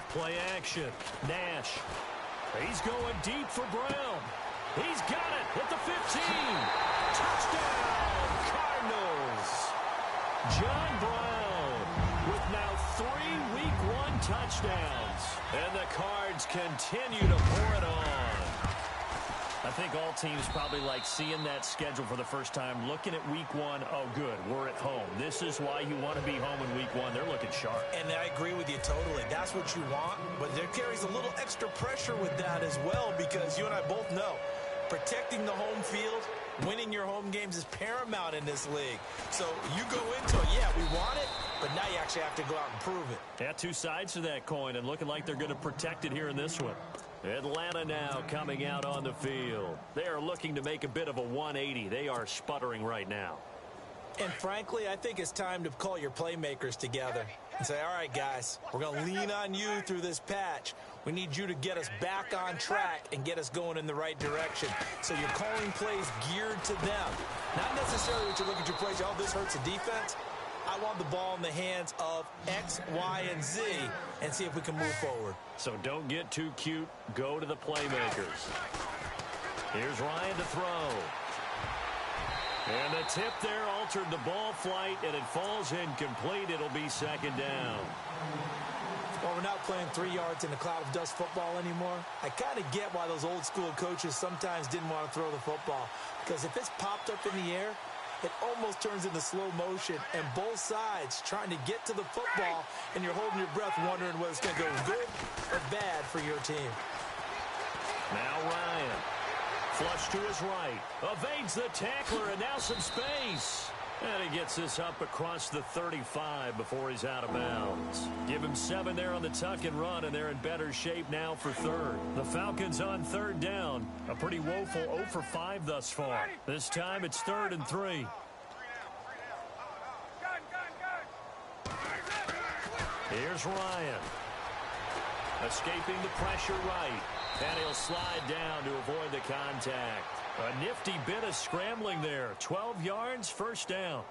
Play action. Nash. He's going deep for Brown. He's got it at the 15. Touchdown, Cardinals. John Brown with now 3 Week 1 touchdowns. And the Cards continue to pour it on. I think all teams probably like seeing that schedule for the first time, looking at Week 1. Oh, good, we're at home. This is why you want to be home in Week 1. They're looking sharp. And I agree with you totally. That's what you want, but there carries a little extra pressure with that as well, because you and I both know protecting the home field, winning your home games is paramount in this league. So you go into it, yeah, we want it, but now you actually have to go out and prove it. Yeah, 2 sides to that coin, and looking like they're going to protect it here in this one. Atlanta now coming out on the field. They are looking to make a bit of a 180. They are sputtering right now. And frankly, I think it's time to call your playmakers together and say, all right, guys, we're going to lean on you through this patch. We need you to get us back on track and get us going in the right direction. So you're calling plays geared to them. Not necessarily that you look at your plays, oh, this hurts the defense. I want the ball in the hands of X, Y, and Z and see if we can move forward. So don't get too cute. Go to the playmakers. Here's Ryan to throw. And the tip there altered the ball flight, and it falls incomplete. It'll be second down. Well, we're not playing 3 yards in a cloud of dust football anymore. I kind of get why those old school coaches sometimes didn't want to throw the football, because if it's popped up in the air, it almost turns into slow motion, and both sides trying to get to the football, and you're holding your breath wondering whether it's going to go good or bad for your team. Now Ryan. Flush to his right. Evades the tackler, and now some space. And he gets this up across the 35 before he's out of bounds. Give him 7 there on the tuck and run, and they're in better shape now for third. The Falcons on third down. A pretty woeful 0 for 5 thus far. This time it's 3rd and 3. Here's Ryan. Escaping the pressure right. And he'll slide down to avoid the contact. A nifty bit of scrambling there. 12 yards, first down.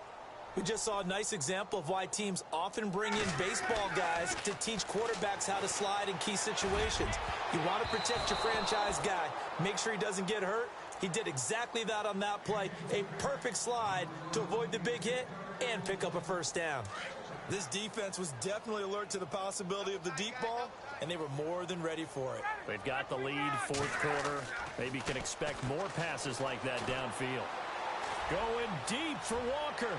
We just saw a nice example of why teams often bring in baseball guys to teach quarterbacks how to slide in key situations. You want to protect your franchise guy. Make sure he doesn't get hurt. He did exactly that on that play. A perfect slide to avoid the big hit and pick up a first down. This defense was definitely alert to the possibility of the deep ball, and they were more than ready for it. They've got the lead, 4th quarter. Maybe can expect more passes like that downfield. Going deep for Walker.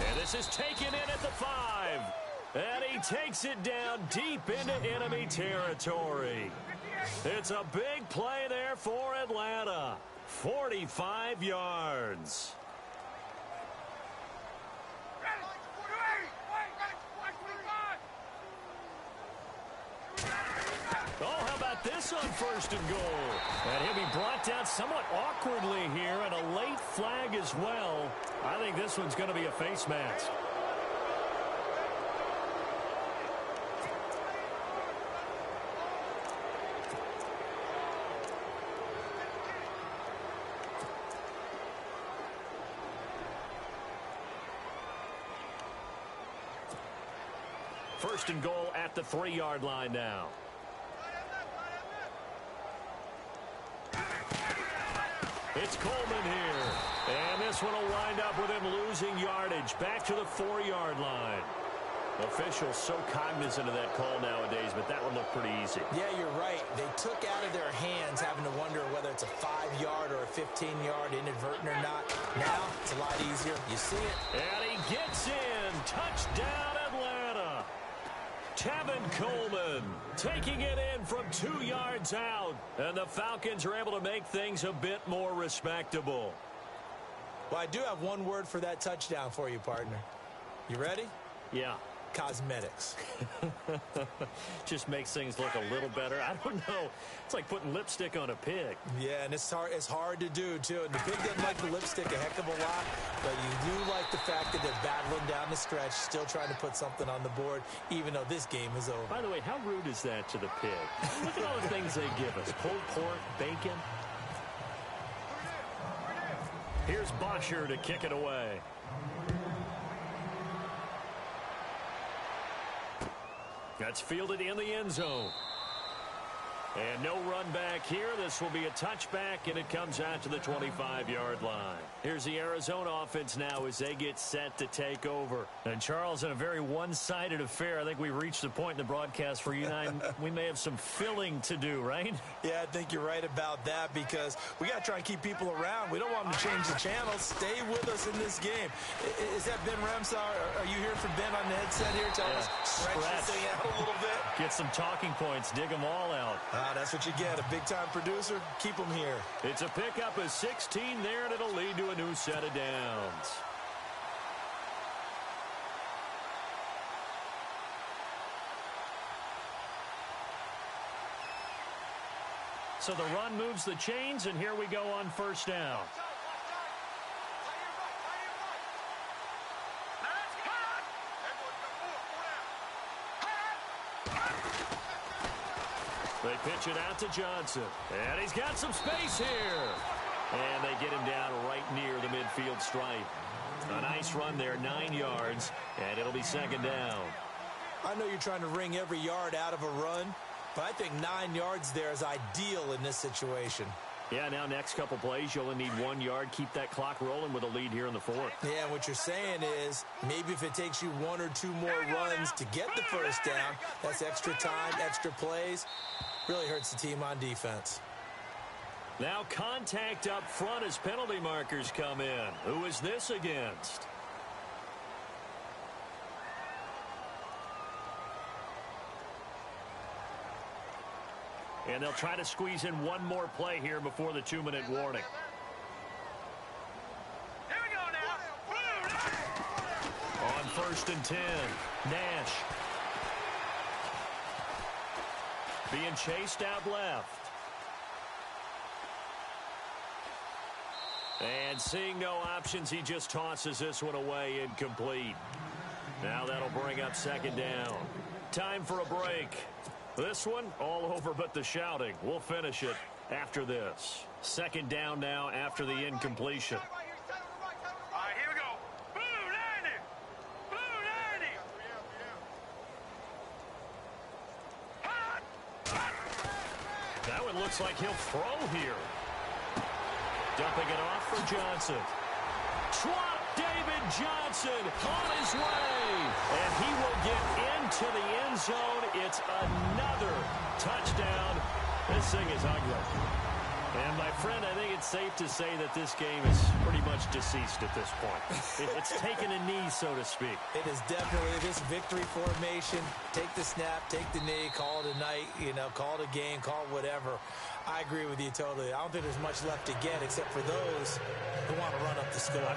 And this is taken in at the 5. And he takes it down deep into enemy territory. It's a big play there for Atlanta. 45 yards. Oh, how about this on 1st and goal? And he'll be brought down somewhat awkwardly here, and a late flag as well. I think this one's going to be a face mask. First and goal at the 3-yard line now. It's Coleman here. And this one will wind up with him losing yardage. Back to the 4-yard line. Officials so cognizant of that call nowadays, but that one looked pretty easy. Yeah, you're right. They took out of their hands having to wonder whether it's a 5-yard or a 15-yard inadvertent or not. Now, it's a lot easier. You see it. And he gets in. Touchdown, Atlanta. Tevin Coleman taking it in from 2 yards out. And the Falcons are able to make things a bit more respectable. Well, I do have one word for that touchdown for you, partner. You ready? Yeah. Cosmetics. Just makes things look a little better. I don't know. It's like putting lipstick on a pig. Yeah, and it's hard to do, too. And the pig doesn't like the lipstick a heck of a lot, but you do like the fact that they're battling down the stretch, still trying to put something on the board, even though this game is over. By the way, how rude is that to the pig? Look at all the things they give us. Pulled pork, bacon. Here's Bosher to kick it away. That's fielded in the end zone. And no run back here. This will be a touchback, and it comes out to the 25-yard line. Here's the Arizona offense now as they get set to take over. And, Charles, in a very one-sided affair, I think we reached the point in the broadcast for you and I, we may have some filling to do, right? Yeah, I think you're right about that because we got to try and keep people around. We don't want them to change the channel. Stay with us in this game. Is that Ben Ramsar? Are you hearing from Ben on the headset here? Tell us, stretch this thing out a little bit. Get some talking points. Dig them all out. That's what you get. A big-time producer. Keep them here. It's a pickup of 16 there, and it'll lead to a new set of downs. So the run moves the chains, and here we go on first down. They pitch it out to Johnson. And he's got some space here. And they get him down right near the midfield stripe. A nice run there, 9 yards, and it'll be second down. I know you're trying to wring every yard out of a run, but I think 9 yards there is ideal in this situation. Yeah, now next couple plays, you only need 1 yard. Keep that clock rolling with a lead here in the 4th. Yeah, what you're saying is maybe if it takes you 1 or 2 more runs to get the first down, that's extra time, extra plays. Really hurts the team on defense. Now contact up front as penalty markers come in. Who is this against? And they'll try to squeeze in one more play here before the 2-minute warning. Here we go now. On 1st and 10, Nash. Being chased out left. And seeing no options, he just tosses this one away, incomplete. Now that'll bring up 2nd down. Time for a break. This one, all over but the shouting. We'll finish it after this. 2nd down now after the incompletion. All right, here we go. Blue 90. Blue 90. That one looks like he'll throw here. Dumping it off for Johnson. Swat David Johnson on his way. And he will get into the end zone. It's another touchdown. This thing is ugly. And, my friend, I think it's safe to say that this game is pretty much deceased at this point. It's taken a knee, so to speak. It is definitely this victory formation. Take the snap, take the knee, call it a night, call it a game, call it whatever. I agree with you totally. I don't think there's much left to get except for those who want to run up the score.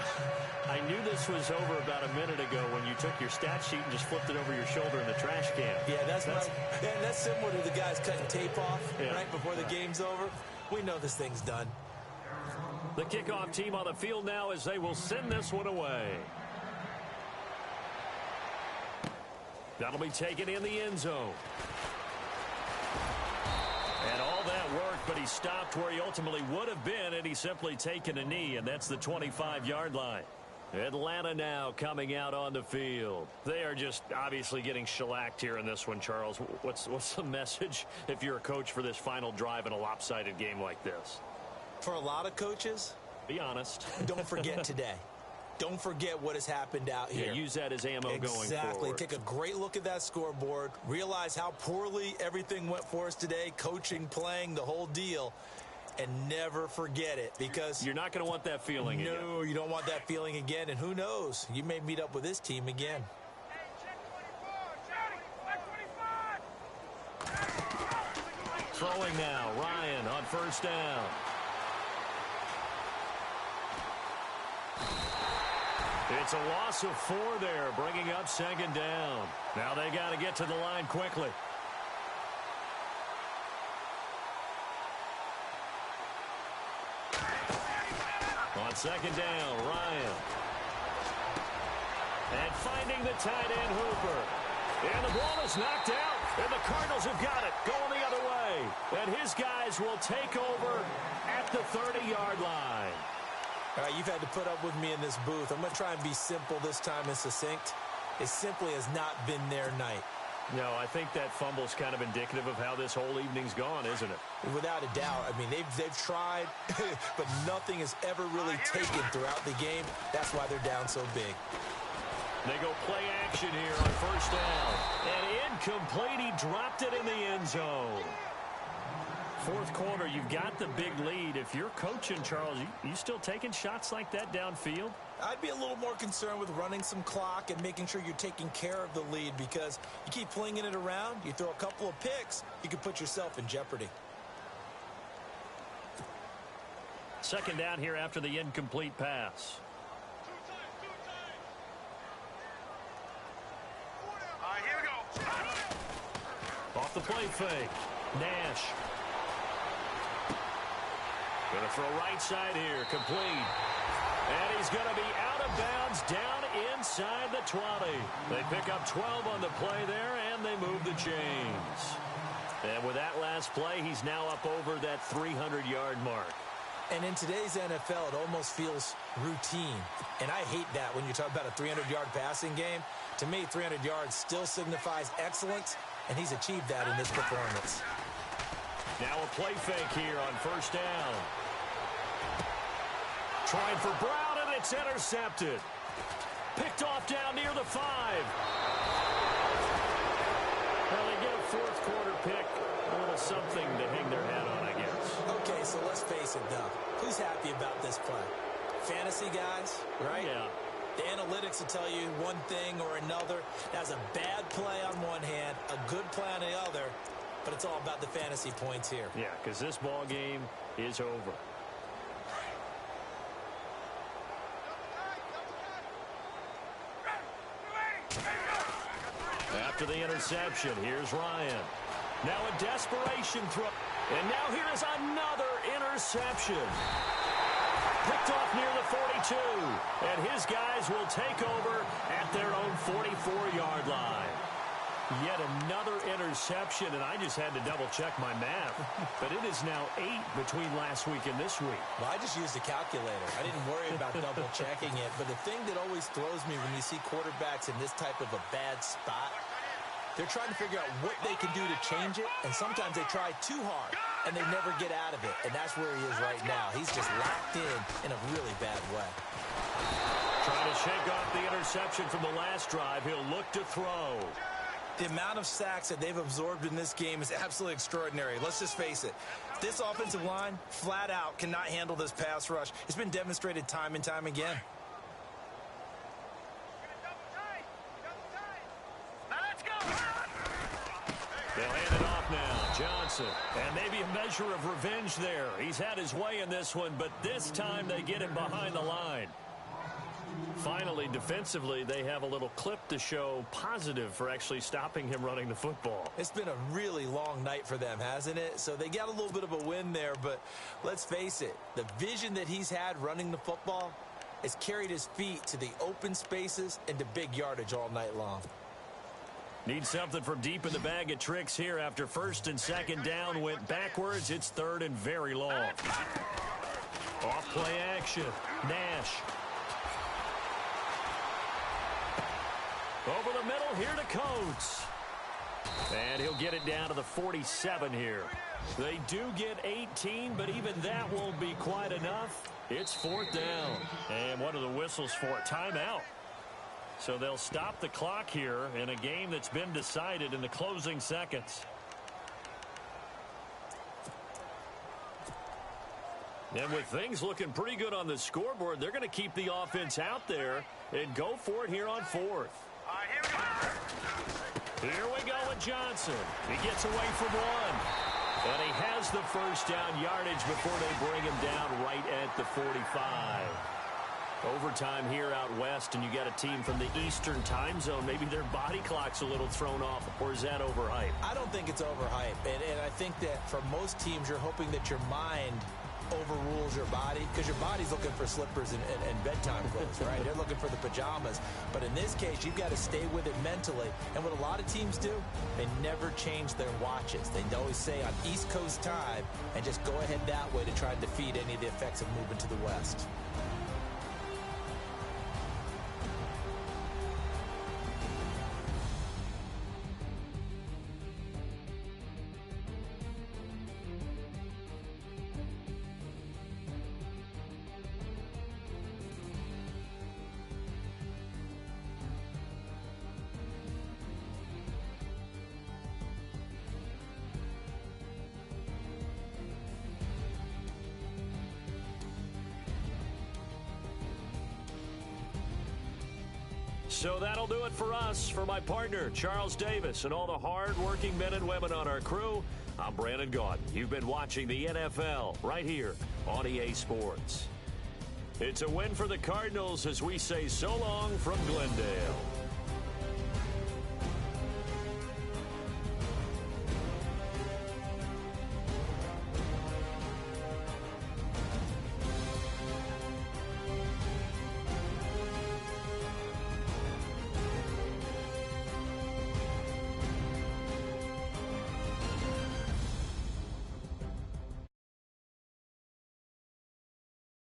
I knew this was over about a minute ago when you took your stat sheet and just flipped it over your shoulder in the trash can. Yeah, that's similar to the guys cutting tape off right before the game's over. We know this thing's done. The kickoff team on the field now as they will send this one away. That'll be taken in the end zone. And all that worked, but he stopped where he ultimately would have been, and he's simply taken a knee, and that's the 25-yard line. Atlanta now coming out on the field. They are just obviously getting shellacked here in this one, Charles. What's the message if you're a coach for this final drive in a lopsided game like this? For a lot of coaches, be honest. Don't forget today. Don't forget what has happened out here. Yeah, use that as ammo going forward. Exactly. Take a great look at that scoreboard. Realize how poorly everything went for us today. Coaching, playing, the whole deal. And never forget it, because you're not going to want that feeling again. No, you don't want that feeling again. And who knows? You may meet up with this team again. Throwing now, Ryan on 1st down. It's a loss of 4 there, bringing up 2nd down. Now they got to get to the line quickly. On 2nd down, Ryan. And finding the tight end, Hooper. And the ball is knocked out, and the Cardinals have got it, going the other way. And his guys will take over at the 30-yard line. All right, you've had to put up with me in this booth. I'm going to try and be simple this time and succinct. It simply has not been their night. No, I think that fumble's kind of indicative of how this whole evening's gone, isn't it? Without a doubt. I mean, they've tried, but nothing has ever really taken throughout the game. That's why they're down so big. They go play action here on 1st down. And incomplete. He dropped it in the end zone. 4th quarter, you've got the big lead. If you're coaching, Charles, you still taking shots like that downfield? I'd be a little more concerned with running some clock and making sure you're taking care of the lead, because you keep flinging it around, you throw a couple of picks, you could put yourself in jeopardy. 2nd down here after the incomplete pass. All right, here we go. Off the play fake. Nash. Going to throw right side here. Complete. And he's going to be out of bounds down inside the 20. They pick up 12 on the play there, and they move the chains. And with that last play, he's now up over that 300-yard mark. And in today's NFL, it almost feels routine. And I hate that when you talk about a 300-yard passing game. To me, 300 yards still signifies excellence, and he's achieved that in this performance. Now a play fake here on 1st down. Trying for Brown, and it's intercepted. Picked off down near the 5. Well, they get a 4th quarter pick. A little something to hang their hat on, I guess. Okay, so let's face it, though. Who's happy about this play? Fantasy guys, right? Yeah. The analytics will tell you one thing or another. That's a bad play on one hand, a good play on the other. but it's all about the fantasy points here. Yeah, because this ball game is over. After the interception, here's Ryan. Now a desperation throw. And now here is another interception. Picked off near the 42. And his guys will take over at their own 44-yard line. Yet another interception, and I just had to double-check my math. But it is now 8 between last week and this week. Well, I just used a calculator. I didn't worry about double-checking it. But the thing that always throws me when you see quarterbacks in this type of a bad spot, they're trying to figure out what they can do to change it, and sometimes they try too hard, and they never get out of it. And that's where he is right now. He's just locked in a really bad way. Trying to shake off the interception from the last drive. He'll look to throw. The amount of sacks that they've absorbed in this game is absolutely extraordinary. Let's just face it. This offensive line, flat out, cannot handle this pass rush. It's been demonstrated time and time again. They'll hand it off now. Johnson. And maybe a measure of revenge there. He's had his way in this one, but this time they get him behind the line. Finally, defensively, they have a little clip to show positive for actually stopping him running the football. It's been a really long night for them, hasn't it? So they got a little bit of a win there, but let's face it, the vision that he's had running the football has carried his feet to the open spaces and to big yardage all night long. Need something from deep in the bag of tricks here after first and second down went backwards. It's third and very long. Off play action. Nash. Over the middle, here to Coates. And he'll get it down to the 47 here. They do get 18, but even that won't be quite enough. It's fourth down. And what are the whistles for? Timeout. So they'll stop the clock here in a game that's been decided in the closing seconds. And with things looking pretty good on the scoreboard, they're going to keep the offense out there and go for it here on fourth. Here we go with Johnson. He gets away from one. And he has the first down yardage before they bring him down right at the 45. Overtime here out west, and you got a team from the Eastern time zone. Maybe their body clock's a little thrown off, or is that overhyped? I don't think it's overhyped. And I think that for most teams, you're hoping that your mind overrules your body, because your body's looking for slippers and bedtime clothes, right? They're looking for the pajamas. But in this case, you've got to stay with it mentally. And what a lot of teams do, they never change their watches. They always say on East Coast time, and just go ahead that way to try and defeat any of the effects of moving to the West. So that'll do it for us. For my partner, Charles Davis, and all the hard-working men and women on our crew, I'm Brandon Gaudin. You've been watching the NFL right here on EA Sports. It's a win for the Cardinals as we say so long from Glendale.